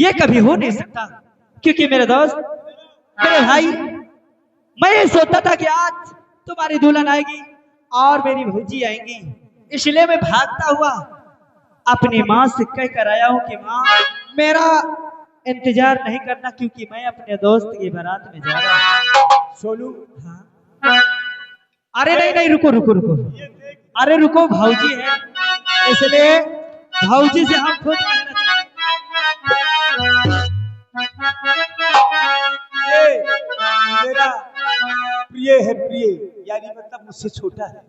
ये कभी हो नहीं सकता, क्योंकि मेरे दोस्त, मेरे भाई, मैं ये सोचता था कि आज तुम्हारी दुल्हन आएगी और मेरी भौजी आएंगी, इसलिए मैं भागता हुआ अपनी माँ से कह कर आया हूँ कि माँ, मेरा इंतजार नहीं करना, क्योंकि मैं अपने दोस्त की बारात में जा रहा हूँ। सोनू, हाँ। अरे नहीं नहीं, रुको रुको रुको, अरे रुको, भौजी है इसलिए भौजी से हम खुद कहना ये मेरा प्रिय है, प्रिय यानी मतलब मुझसे छोटा है।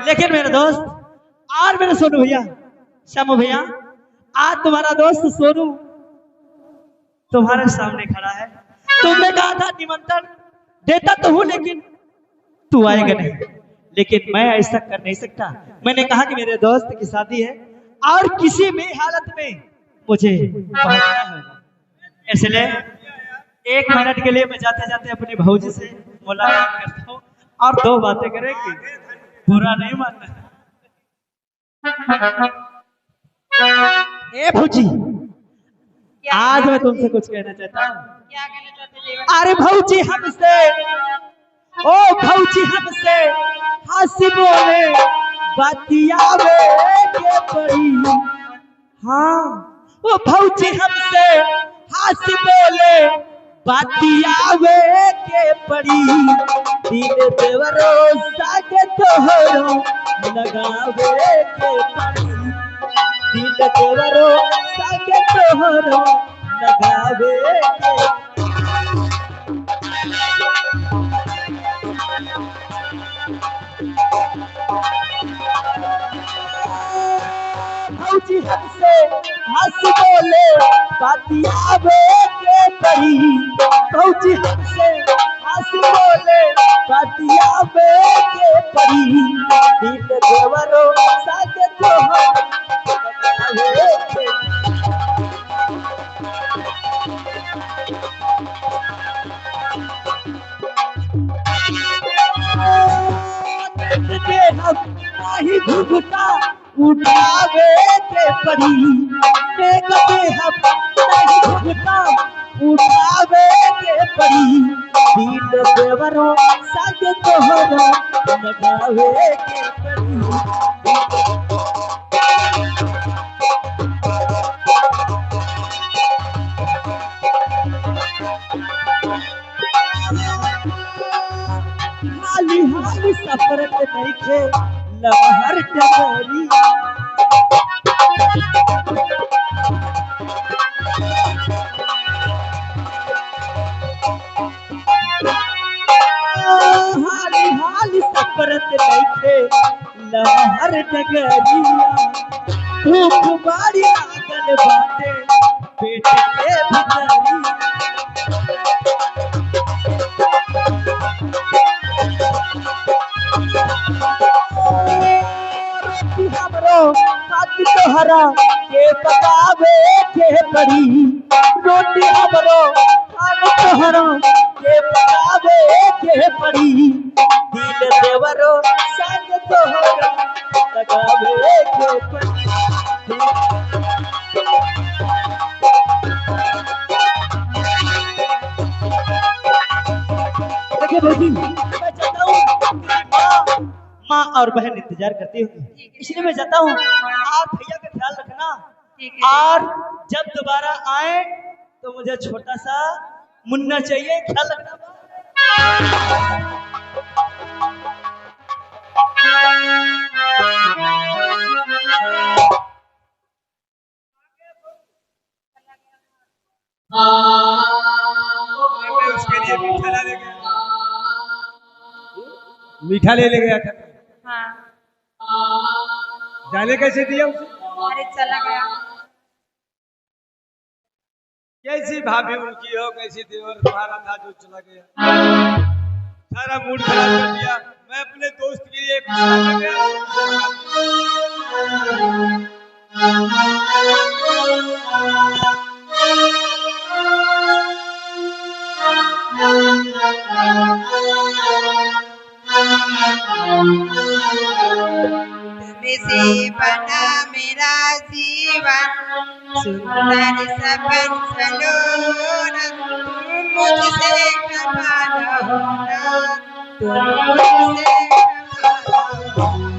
लेकिन मेरे दोस्त और मेरे सोनू भैया, श्यामू भैया, आज तुम्हारा दोस्त सोनू तुम्हारे सामने खड़ा है। तुमने कहा था निमंत्रण देता तो हूं, लेकिन तू आएगा नहीं, लेकिन मैं ऐसा कर नहीं सकता। मैंने कहा कि मेरे दोस्त की शादी है और किसी भी हालत में मुझे पहुंचना होगा, इसलिए 1 मिनट के लिए मैं जाते जाते अपनी भौजी से मुलाकात करता हूँ और 2 बातें करेंगे, बुरा नहीं मानना। ए भौजी, आज मैं तुमसे कुछ कहना चाहता हूँ। क्या कहना चाहते हैं? अरे भौजी हमसे, ओ भौजी हमसे हंसी बोले बतियावे के पड़ी। हाँ, ओ भौजी हमसे हंसी बोले बतियावे के पड़ी। दिल देवरो सागे तोहरो लगावे के पड़ी। दिल देवरो सागे तोहरो लगावे के। भौजी हमसे हंस बोले बतियावे के पड़ी। भौजी हमसे हंस बोले बतियावे के पड़ी। दिल देवरो सागे तोहरो लगावे के। के हम नहीं घुघुटा उठावे के पड़ी। देखते हम नहीं घुघुटा उठावे के पड़ी। दिल देवरो सागे तोहरो लगावे के पड़ी। हाली हाली सफरत नहीं खे लमहर टगरी। हाली हाली सफरत नहीं खे लमहर टगरिया। भूख बारी लागल बाटे पेट के भीतरी। रोटी तोहरा के पकावे के पड़ी। रोटी हमरो खान तोहरा के पकावे के पड़ी। दिल देवरो संग तोहरा लगावे के पड़ी। देखिए भौजी, मैं चाहता हूँ माँ और बहन इंतजार करती होंगी, इसलिए मैं चाहता हूँ आप भैया का ख्याल रखना। और जब दोबारा आए तो मुझे छोटा सा मुन्ना चाहिए, ख्याल रखना। उसके लिए मीठा ले गया था। हाँ, जाने कैसे दिया उसे? अरे चला गया। कैसी भाभी उनकी हो, कैसी देवर तुम्हारा था जो चला गया। सारा मूड खराब कर दिया। मैं अपने दोस्त के लिए खुश से बना मेरा जीवन सुंदर सपन सलोना तुम मुझसे खफा न होना तुम मुझसे खफा न होना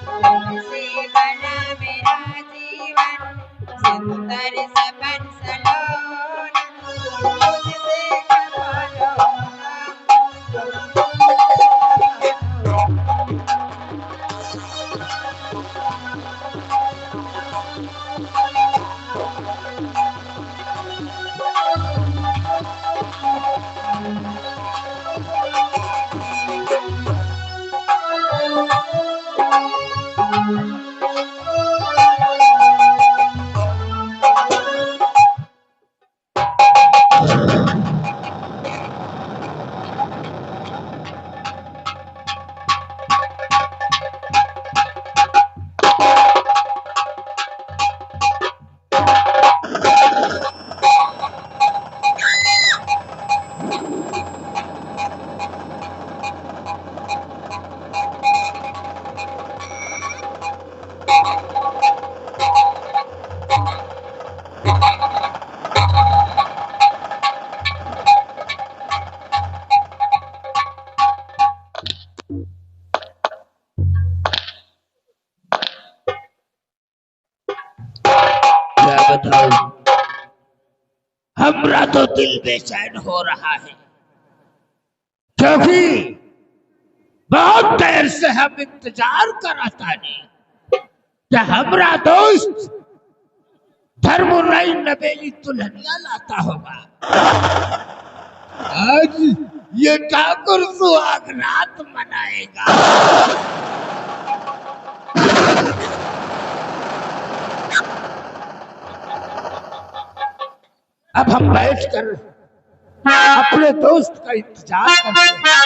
तुमसे बना मेरा जीवन सुंदर सपन सलोना तुम मुझसे खफा न होना तुम मुझसे खफा न होना क्या बताऊं, हमरा तो दिल बेचैन हो रहा है क्योंकि बहुत देर से हम इंतजार करता नहीं कि हमरा दोस्त धर्म नई नवेली दुल्हनिया लाता होगा। आज ये ठाकुर सुहाग रात मनाएगा। अब हम बैठकर अपने दोस्त का इंतजार करते हैं।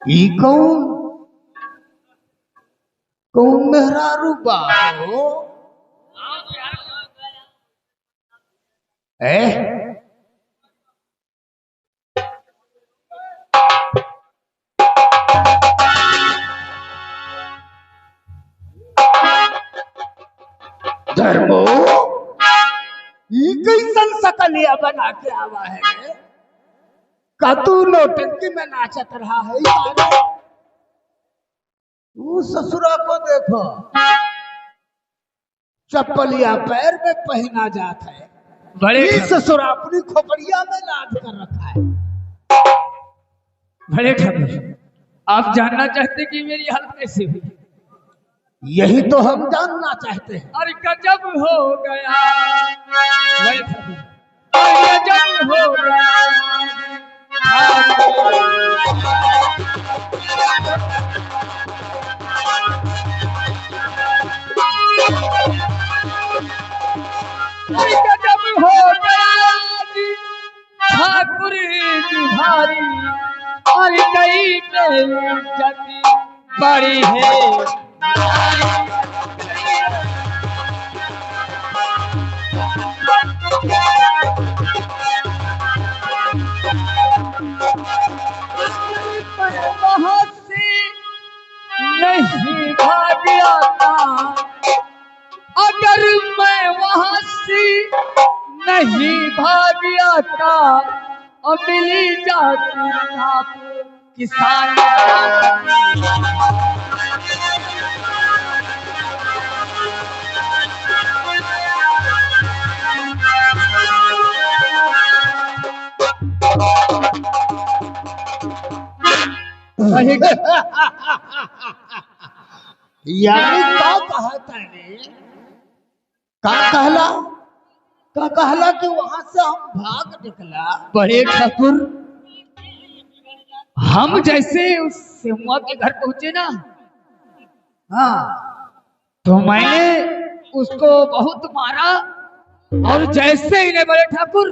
ई कौन कौन मेहरारू बाहो धर्मो ई कैसन सकलिया बना के आवा है का तू नौटंकी में नाचत रहा है यार। तू ससुरा को देखो चप्पलिया पैर में पहना जाता है, बड़े ससुरा अपनी खोपड़िया में लाद कर रखा है। बड़े ठाकुर, आप जानना चाहते कि मेरी हालत कैसे हुई? यही तो हम जानना चाहते हैं। अरे गजब हो गया, बड़े ठाकुर, अरे गजब हो गया। गजब हो गया ठाकुर की भारी और कई बेइज्जती बड़ी है। बहुत सी नहीं भाग आता, अगर मैं वहां से नहीं भाग आता और मिली जाती आप किसान। यानी का कहा तने का कहला कि वहां से हम भाग निकला। बड़े ठाकुर, हम जैसे उस सेमुआ के घर पहुंचे ना, हाँ, तो मैंने उसको बहुत मारा और जैसे ही ने बड़े ठाकुर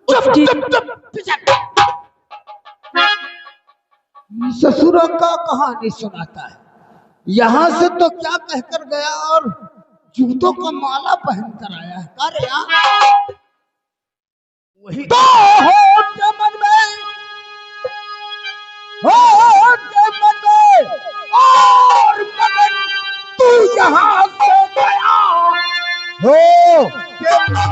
चुप चुप चुप पीछे। ससुरों का कहानी सुनाता है। यहाँ से तो क्या कहकर गया और जूतों का माला पहन कर आया है। अरे यार वही तो हो के मन में, हो के मन में और मगन तू यहाँ से गया हो के मन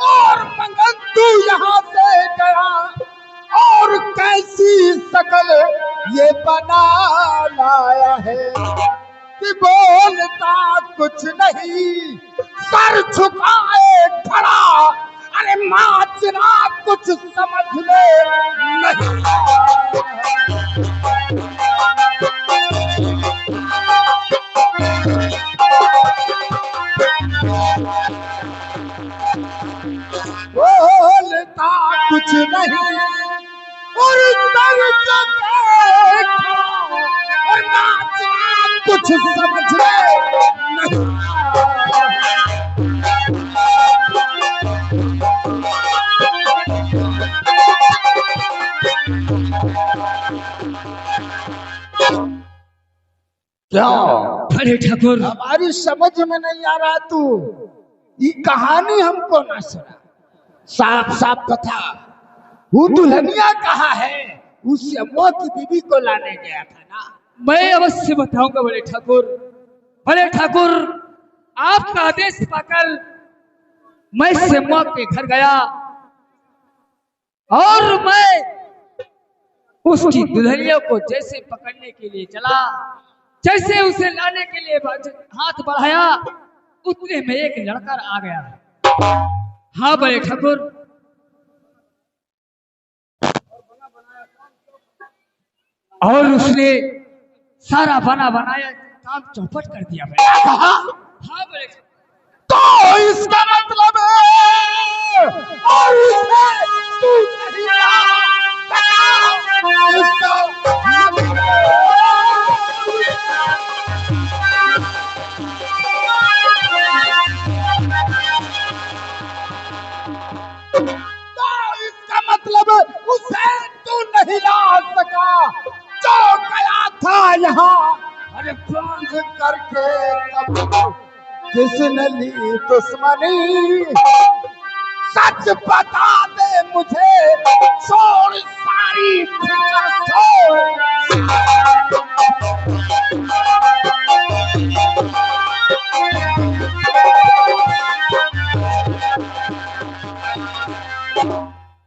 और मंगन तू यहाँ से गया और कैसी शकल ये बना लाया है कि बोलता कुछ नहीं, सर झुकाए खड़ा। अरे नाचना कुछ समझ में नहीं। बोलता कुछ नहीं और सर झुकाए खड़ा और नाचना कुछ समझ में नहीं। क्या बड़े ठाकुर हमारी समझ में नहीं आ रहा? तू ये कहानी हमको ना सुना, साफ साफ कथा। वो दुल्हनिया कहाँ है? उस अम्मा की बीवी को लाने गया था ना। मैं अवश्य बताऊंगा बड़े ठाकुर। बड़े ठाकुर आपका आदेश पाकर मैं सेम्मा के घर गया और मैं उसकी दुल्हनिया को जैसे पकड़ने के लिए चला, जैसे उसे लाने के लिए हाथ बढ़ाया, उतने में एक लड़का आ गया। हाँ बड़े ठाकुर, और उसने सारा बना बनाया काम चौपट कर दिया। हाँ बड़े ठाकुर। तो इसका मतलब है और उसे तू नहीं इसका मतलब उसे तू नहीं ला सका जो गया था यहाँ। अरे बांध करके किसने ली दुश्मनी, सच बता दे मुझे, छोड़ सारी फिक्र छोड़।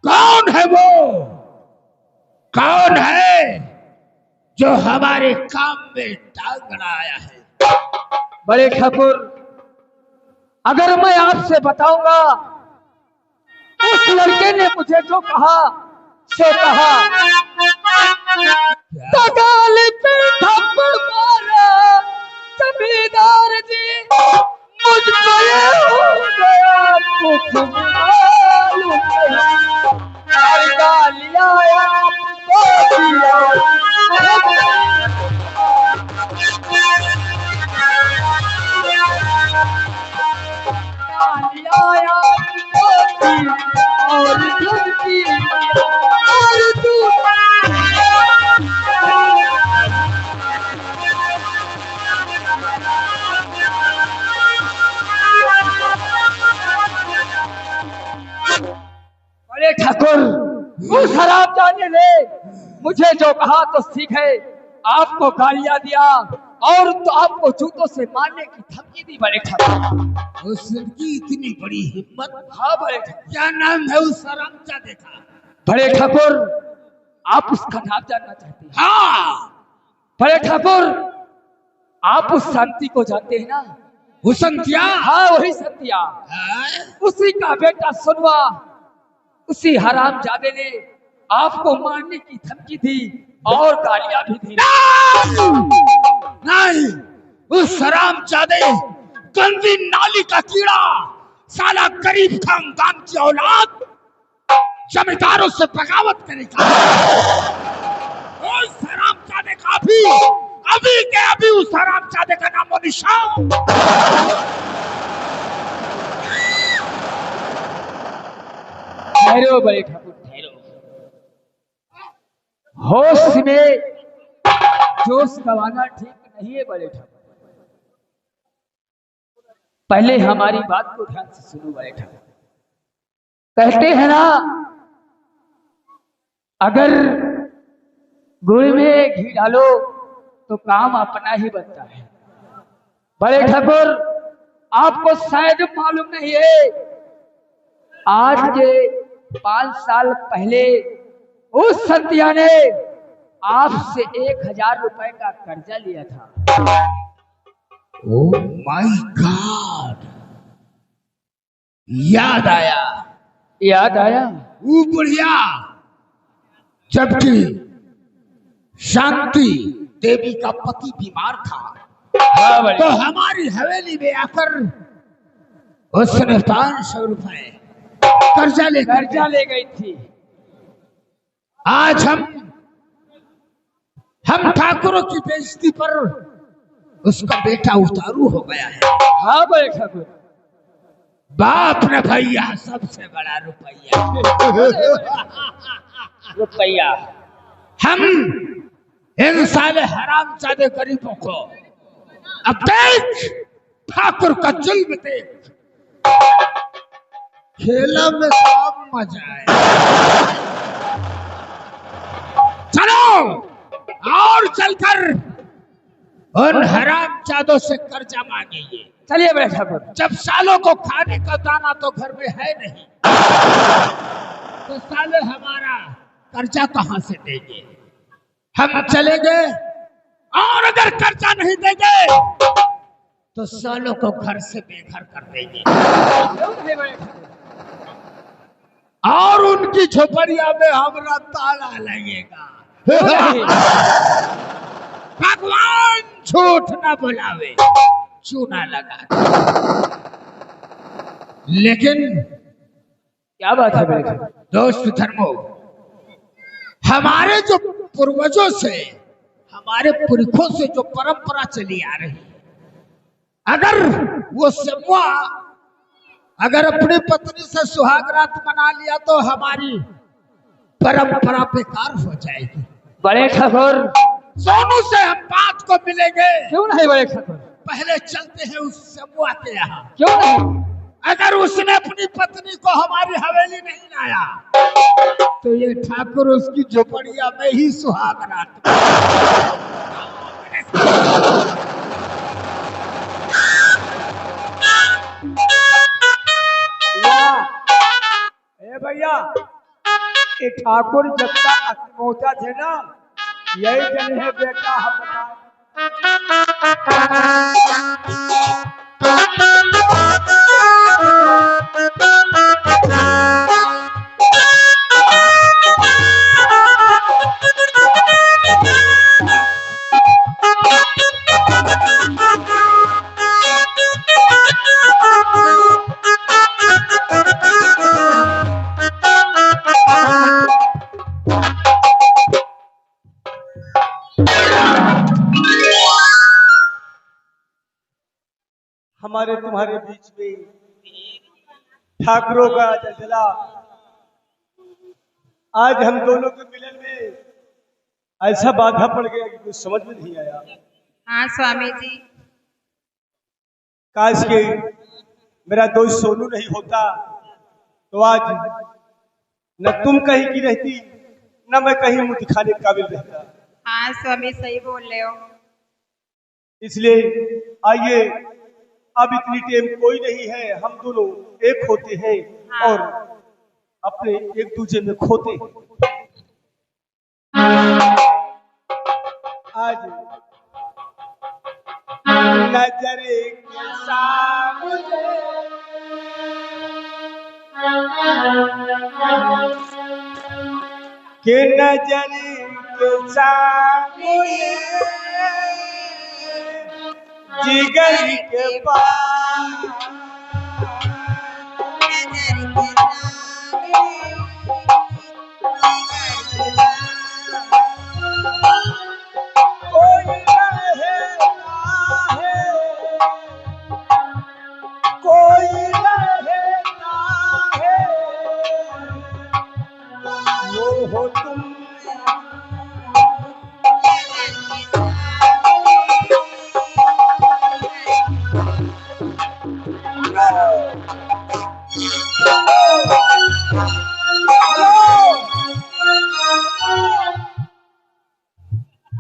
कौन है वो? कौन है जो हमारे काम में टांग आया है? बड़े ठाकुर अगर मैं आपसे बताऊंगा, उस लड़के ने मुझे जो कहा सो कहा, गाल पे थप्पड़ मारा जमींदार जी, मुझ पे हो गया कुछ मालूम नहीं, और गालियां आपको दिया। और धमकी और तू बड़े ठाकुर उस हरामजादे ने मुझे जो कहा तो सीखे, आपको गालियां दिया और तो आपको जूतों से मारने की धमकी दी। बड़े ठाकुर उस लड़की इतनी बड़ी हिम्मत। हाँ बड़े ठाकुर। क्या नाम है उस हरामजादे का? बड़े ठाकुर आप उसका नाम जानना चाहते हैं? हाँ बड़े ठाकुर आप उस शांति को जानते हैं ना? वो संध्या। हाँ वही संध्या, उसी का बेटा सुनवा। उसी हरामजादे ने आपको मारने की धमकी दी और गालियां भी दी। नहीं, उस हरामजादे गंदी नाली का कीड़ा साला गरीब खानदान की औलाद जमींदारों से बगावत करेगा। उस हरामजादे का अभी के अभी उस हरामजादे का नामो निशान। ठहरो बड़े ठाकुर, ठहरो। होश में जोश गंवाना ठीक नहीं है बड़े ठाकुर। पहले हमारी बात को ध्यान से सुनो बड़े ठाकुर। कहते हैं ना, अगर गुड़ में घी डालो तो काम अपना ही बनता है। बड़े ठाकुर, आपको शायद मालूम नहीं है, आज के 5 साल पहले उस संतिया ने आपसे 1000 रुपए का कर्जा लिया था। ओह माय गॉड, याद आया। याद आया? वो बुढ़िया, जबकि शांति देवी का पति बीमार था, हाँ बड़े। तो हमारी हवेली में आकर उसने 500 रुपए कर्जा ले गई थी। आज हम ठाकुरों की बेइज्जती पर उसका बेटा उतारू हो गया है। हाँ बड़े ठाकुर। बाप ने भैया सबसे बड़ा रुपया। रुपया हम इन साले हरामजादे गरीबों को अब देख, ठाकुर का जुल्म देख, खेला में सब मजा आए। चलो और चलकर उन हरामजादों से कर्जा मांगेंगे। चलिए बड़े ठाकुर। जब सालों को खाने का दाना तो घर में है नहीं, तो साले हमारा कर्जा कहां से देंगे? हम चलेंगे, और अगर कर्जा नहीं देंगे तो सालों को घर से बेघर कर देंगे और उनकी झोपड़िया में हमारा ताला लगेगा। भगवान झूठ ना बुलावे, चूना लगा। लेकिन क्या बात है बड़े ठाकुर? दोस्त धर्मो, हमारे जो पूर्वजों से, हमारे पुरखों से जो परंपरा चली आ रही, अगर वो समूह अगर अपनी पत्नी से सुहागरात मना लिया तो हमारी परंपरा बेकार हो जाएगी। बड़े ठाकुर, सोनू से हम बात को मिलेंगे। क्यों नहीं बड़े ठाकुर? पहले चलते हैं उस समूह के यहाँ। क्यों नहीं? अगर उसने अपनी पत्नी को हमारी हवेली नहीं लाया तो ये ठाकुर उसकी झोपड़िया में ही सुहागरात। ए भैया, ये ठाकुर जब तक अखमोचा थे ना, यही जन है बेटा हम हमारे तुम्हारे बीच में ठाकुरों का जलजला, आज हम दोनों के मिलन में ऐसा बाधा पड़ गया कि कुछ समझ में नहीं आया। हाँ स्वामी जी। काश के मेरा दोस्त सोनू नहीं होता तो आज न तुम कहीं की रहती, न मैं कहीं मुंह दिखाने के काबिल रहता। हाँ स्वामी, सही बोल रहे हो। इसलिए आइए, अब इतनी टेम कोई नहीं है, हम दोनों एक होते हैं और अपने एक दूसरे में खोते हैं। आज नजर के सामने के नजर के सामने जिगर के पास कोई रहता है, कोई रहता है, वो हो तुम।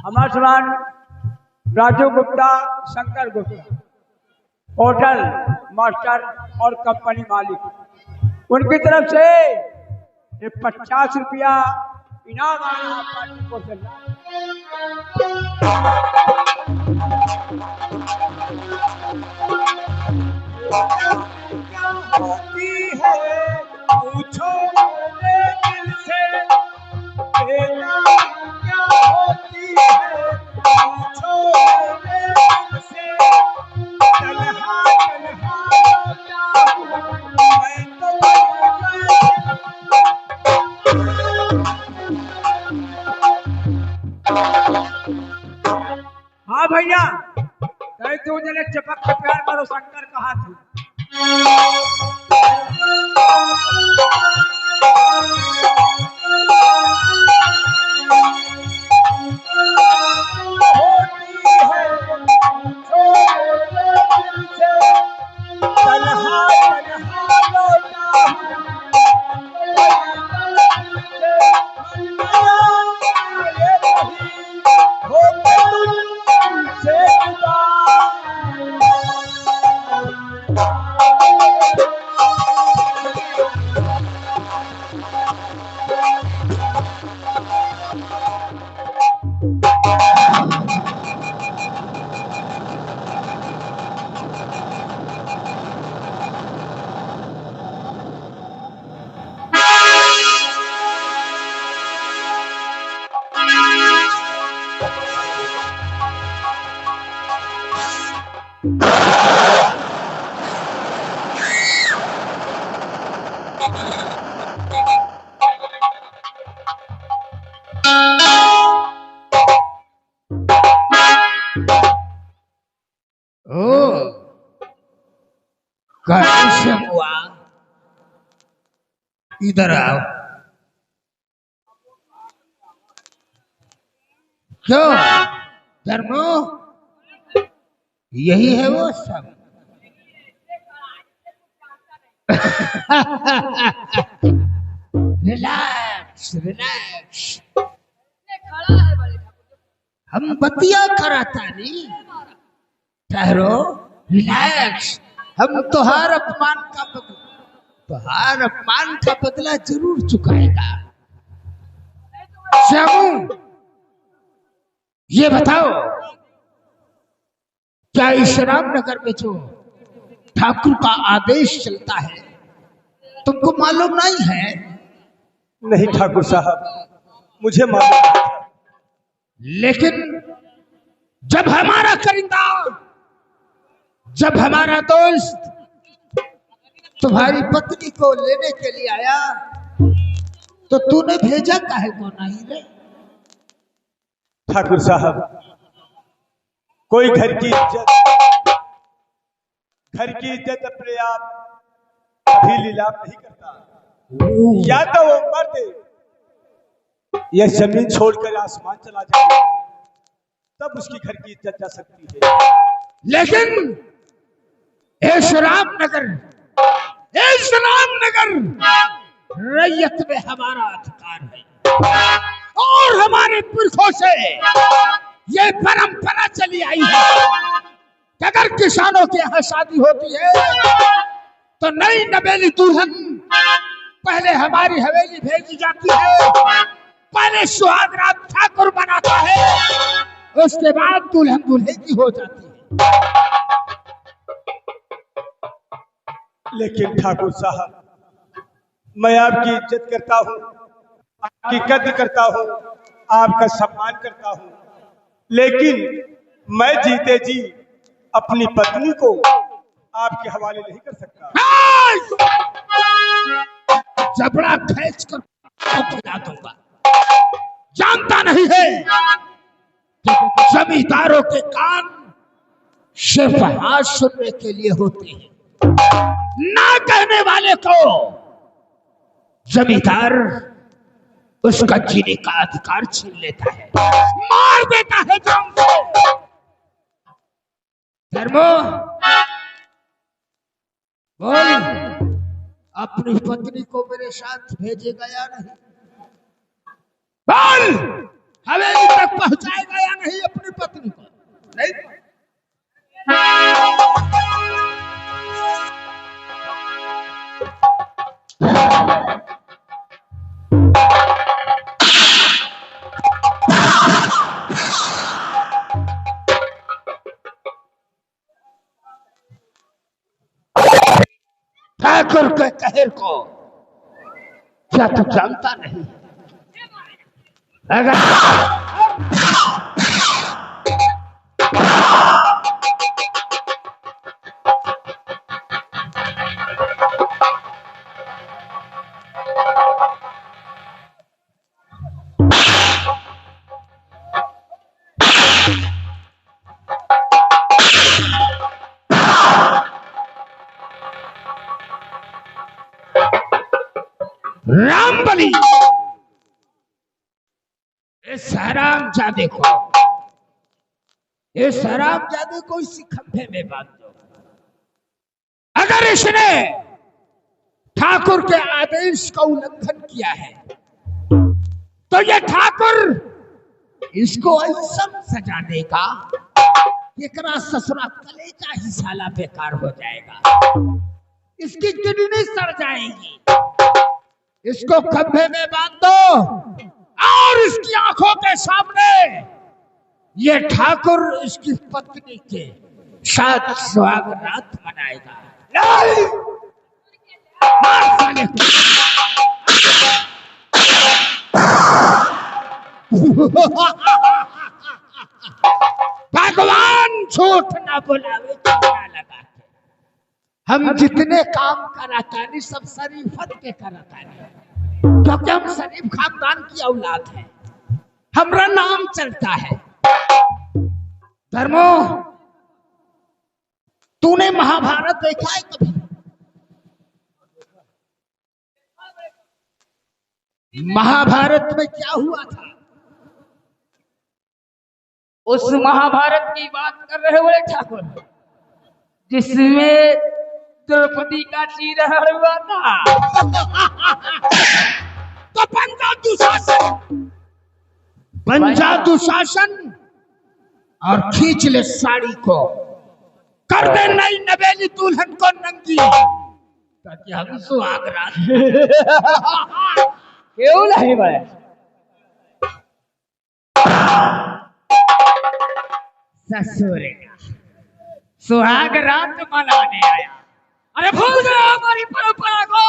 हमारे श्रीमान राजू गुप्ता, शंकर गुप्ता, होटल मास्टर और कंपनी मालिक, उनकी तरफ से ये 50 रुपया इनाम आया पार्टी को से। क्या होती है पूछो मेरे दिल से, बेटा क्या होती है पूछो मेरे दिल से, तन्हा तन्हा लौटा हूँ मैं तो हाँ भैया, कहीं तू जने चपक के प्यार करो शंकर कहा थी। कैसे हुआ? इधर आओ। क्यों धर्मो, यही है वो सब? रिलैक्स रिलैक्स, हम बतिया कराता नहीं, ठहरो, रिलैक्स। हम तुहार अपमान का बदला जरूर चुकाएगा। श्यामू, ये बताओ, क्या इस रामनगर में जो ठाकुर का आदेश चलता है तुमको मालूम नहीं है? नहीं ठाकुर साहब, मुझे मालूम नहीं था। लेकिन जब हमारा करिंदा, जब हमारा दोस्त तुम्हारी पत्नी को लेने के लिए आया तो तूने भेजा काहे को नहीं रे? ठाकुर साहब, कोई घर की इज्जत अपने आप कभी लीलाम नहीं करता। या तो वो मर्द यह जमीन छोड़कर आसमान चला जाए तब उसकी घर की इज्जत जा सकती है। लेकिन इस रामनगर रैयत में हमारा अधिकार है और हमारे पुरखों से ये परंपरा चली आई है कि अगर किसानों के यहाँ शादी होती है तो नई नवेली दुल्हन पहले हमारी हवेली भेजी जाती है, पहले सुहाग रात ठाकुर बनाता है, उसके बाद दुल्हन दूल्हे की हो जाती है। लेकिन ठाकुर साहब, मैं आपकी इज्जत करता हूँ, आपकी कद्र करता हूँ, आपका सम्मान करता हूँ, लेकिन मैं जीते जी अपनी पत्नी को आपके हवाले नहीं कर सकता। जबड़ा खींच कर खिला दूंगा। जानता नहीं है कि जमींदारों के कान सिर्फ हाथ सुनने के लिए होते हैं, ना कहने वाले को जमींदार उसका जीने का अधिकार छीन लेता है, मार देता है जान से। धर्मो बोल, अपनी पत्नी को मेरे साथ भेजेगा या नहीं? बोल, हवेली तक पहुंचाएगा या नहीं अपनी पत्नी को? नहीं। ठाकुर के कहर को क्या तू जानता नहीं? अगर रामबली इस हरामजादे को, इस हरामजादे को इसी खंभे में बांध दो। अगर इसने ठाकुर के आदेश का उल्लंघन किया है तो ये ठाकुर इसको ऐसा सजा देगा कि एकरा ससुरा कलेजा ही साला बेकार हो जाएगा, इसकी किडनी सड़ जाएगी। इसको खंभे में बांध दो और इसकी आंखों के सामने ये ठाकुर इसकी पत्नी के साथ सुहाग रात मनाएगा। मार साले को। भगवान झूठ ना बोलावे, चूना लगा के। हम जितने काम करातानी सब शरीफत के करातानी, क्योंकि हम शरीफ खानदान की औलाद है, हमारा नाम चलता है। धर्मो, तूने महाभारत देखा है कभी? महाभारत में क्या हुआ था? उस महाभारत की बात कर रहे हो ठाकुर, जिसमें द्रौपदी का चीरहरण हुआ था? तो पंजा दुशासन और खींच ले साड़ी को, कर दे नई नवेली दुल्हन को नंगी, ताकि हम सुहाग रात। क्यों नहीं भाई? ससुर सुहाग रात मनाने आया। अरे भूल गए हमारी परंपरा को?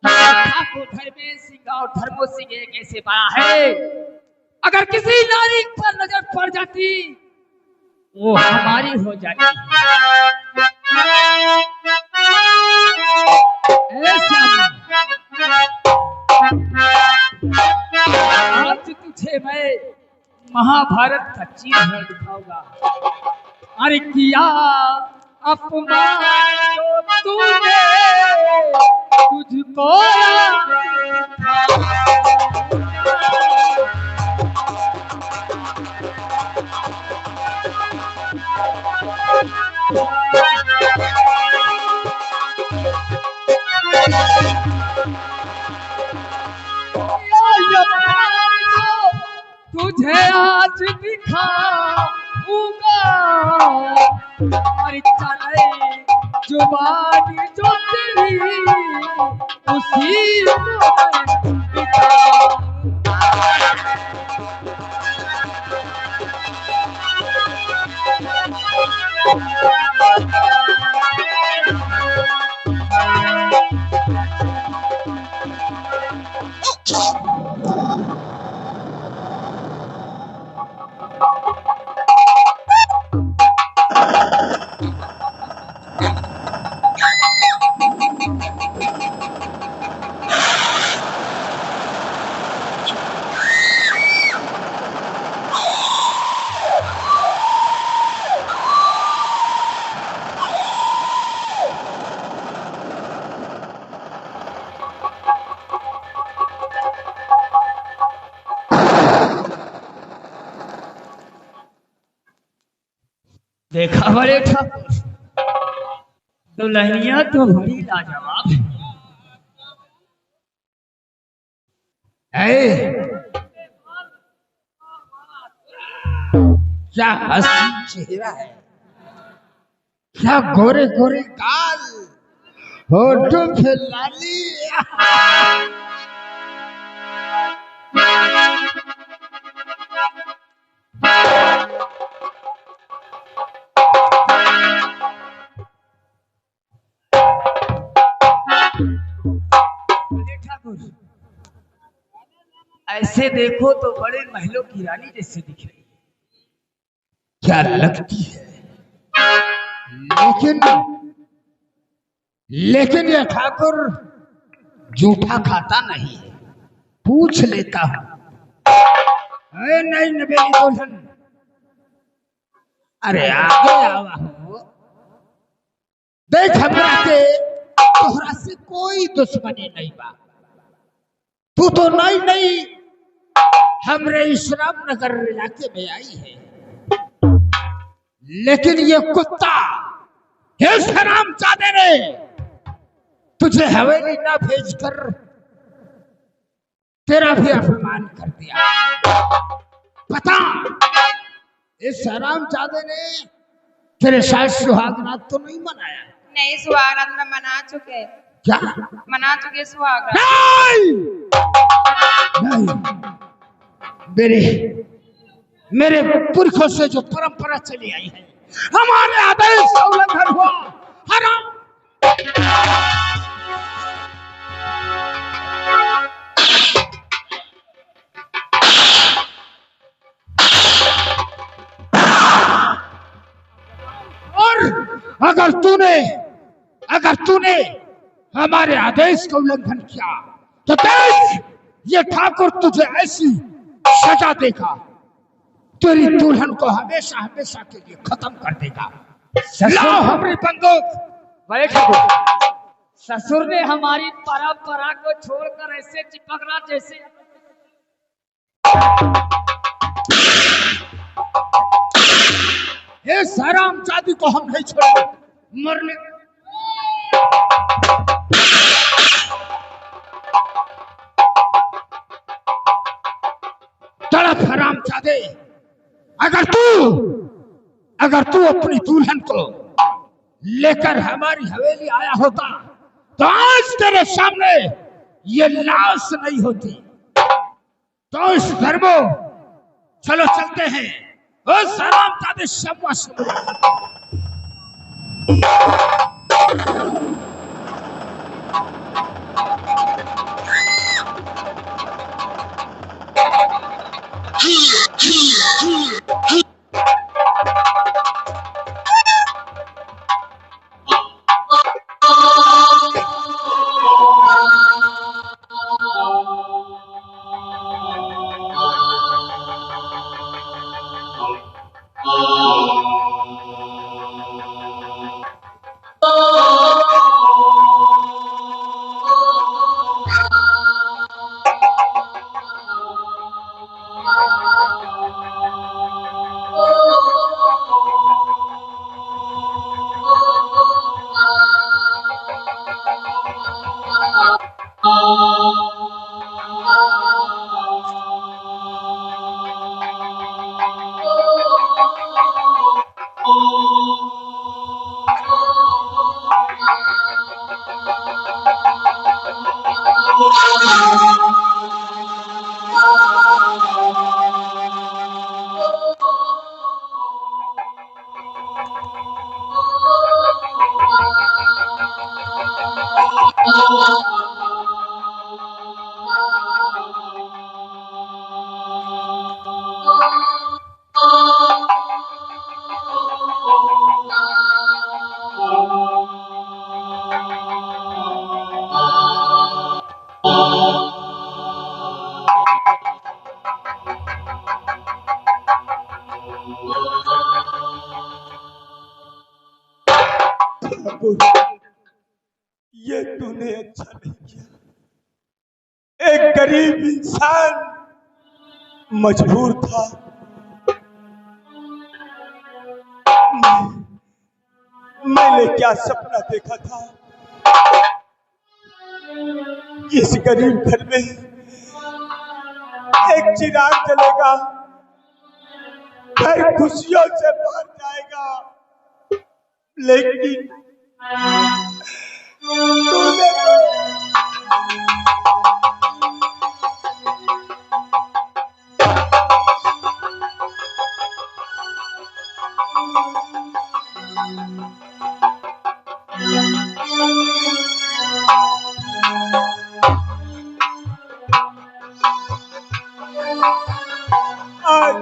ठाकुर धर्मेश सिंह और धर्मो सिंह एक ऐसे बड़ा है, अगर किसी नारी पर नजर पड़ जाती वो हमारी हो जाती। आज तुझे मैं महाभारत का चीज दिखाऊंगा। अरे किया अपमान तो तूने, तुझको तुझे आज दिखाऊंगा। और चले जुबान जो तेरी उसी को देखा बड़े ठाकुर, दुल्हनिया तो बड़ी लाजवाब है। क्या हसीन चेहरा है, क्या गोरे गोरे गाल, होठों पे लाली। बड़े ठाकुर, ऐसे देखो तो बड़े महलों की रानी जैसे दिख रही है। क्या लगती है, लेकिन लेकिन ये ठाकुर जूठा खाता नहीं है। पूछ लेता हूं। अरे नहीं नबेली दुल्हन, अरे आगे आवा हो। देख हमरा के तोहरा से कोई दुश्मनी नहीं बा। तू तो नहीं नहीं हमरे इस्लाम नगर इलाके में आई है, लेकिन ये कुत्ता हे सलाम चादे ने तुझे हवेली ना भेजकर तेरा भी अपमान कर दिया। पता इस हराम चादे ने तेरे साथ सुहागरात तो नहीं मनाया? नहीं, सुहागरात में मना चुके। क्या मना चुके सुहागरात? नहीं, नहीं। मेरे मेरे पुरखों से जो परंपरा चली आई है, हमारे आदेश का उल्लंघन हुआ। हराम और अगर तूने हमारे आदेश का उल्लंघन किया तो देख ये ठाकुर तुझे ऐसी सजा देगा, तेरी दुल्हन को हमेशा हमेशा के लिए खत्म कर देगा। लाओ हमारी बंदूक। बड़े ठाकुर, ससुर ने हमारी परंपरा को छोड़कर ऐसे चिपकना जैसे इस हराम जाति को हम नहीं छोड़ेंगे। मरने तड़प हराम जादे। अगर तू अपनी दुल्हन को लेकर हमारी हवेली आया होता तो आज तेरे सामने ये लाश नहीं होती। तो इस धर्मो चलो चलते हैं। उस हराम जादे शम्मा Oh ये तूने अच्छा नहीं किया। एक गरीब इंसान मजबूर था। मैंने क्या सपना देखा था, इस गरीब घर में एक चिराग जलेगा, घर खुशियों से भर जाएगा, लेकिन तूने आज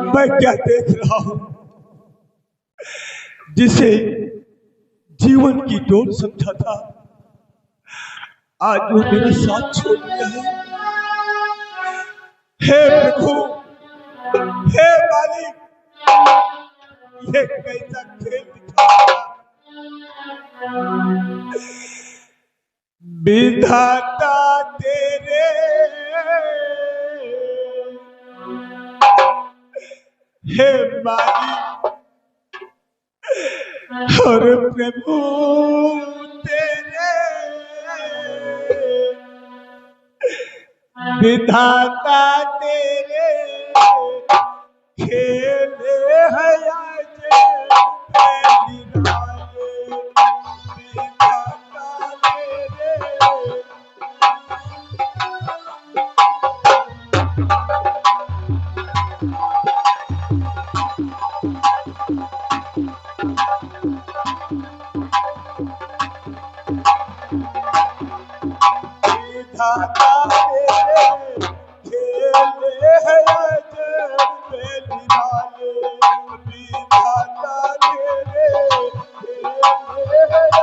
मैं क्या देख रहा हूं, जिसे जीवन की डोर समझा था, आज वो मेरे साथ छोड़ दिया है। हे प्रभु, हे मालिक, ये कैसा खेल दिखाया। विधाता तेरे हे मालिक और प्रभु तेरे विधाता तेरे खेले है आज पहली रात। विधाता तेरे विधाता तेरे खेले है आज पहली रात। विधाता तेरे खेले है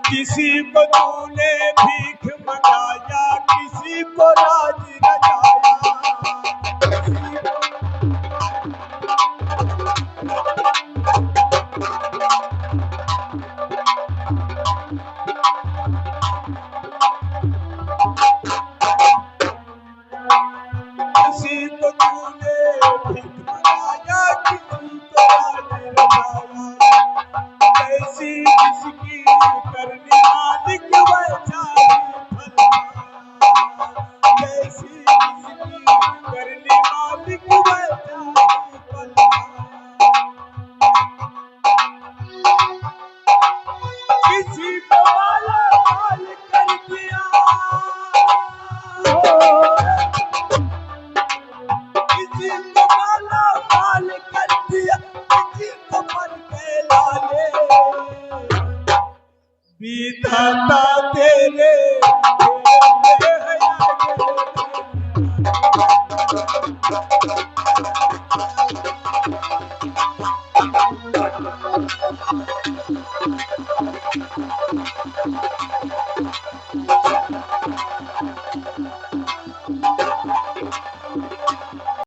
किसी को तूने भीख मंगाया, किसी को राज रजाया, किसी को तूने भीख मंगाया, किसी को राज रजाया। कैसी जिसकी करने मालिक वैसा ही फल पाया। कैसी जिसकी करने मालिक वैसा ही फल पाया। किसी को वाला माल कर दिया, किसी को वाला माल कर दिया, किसी को पर के लाले। विधाता तेरे खेले है आगे।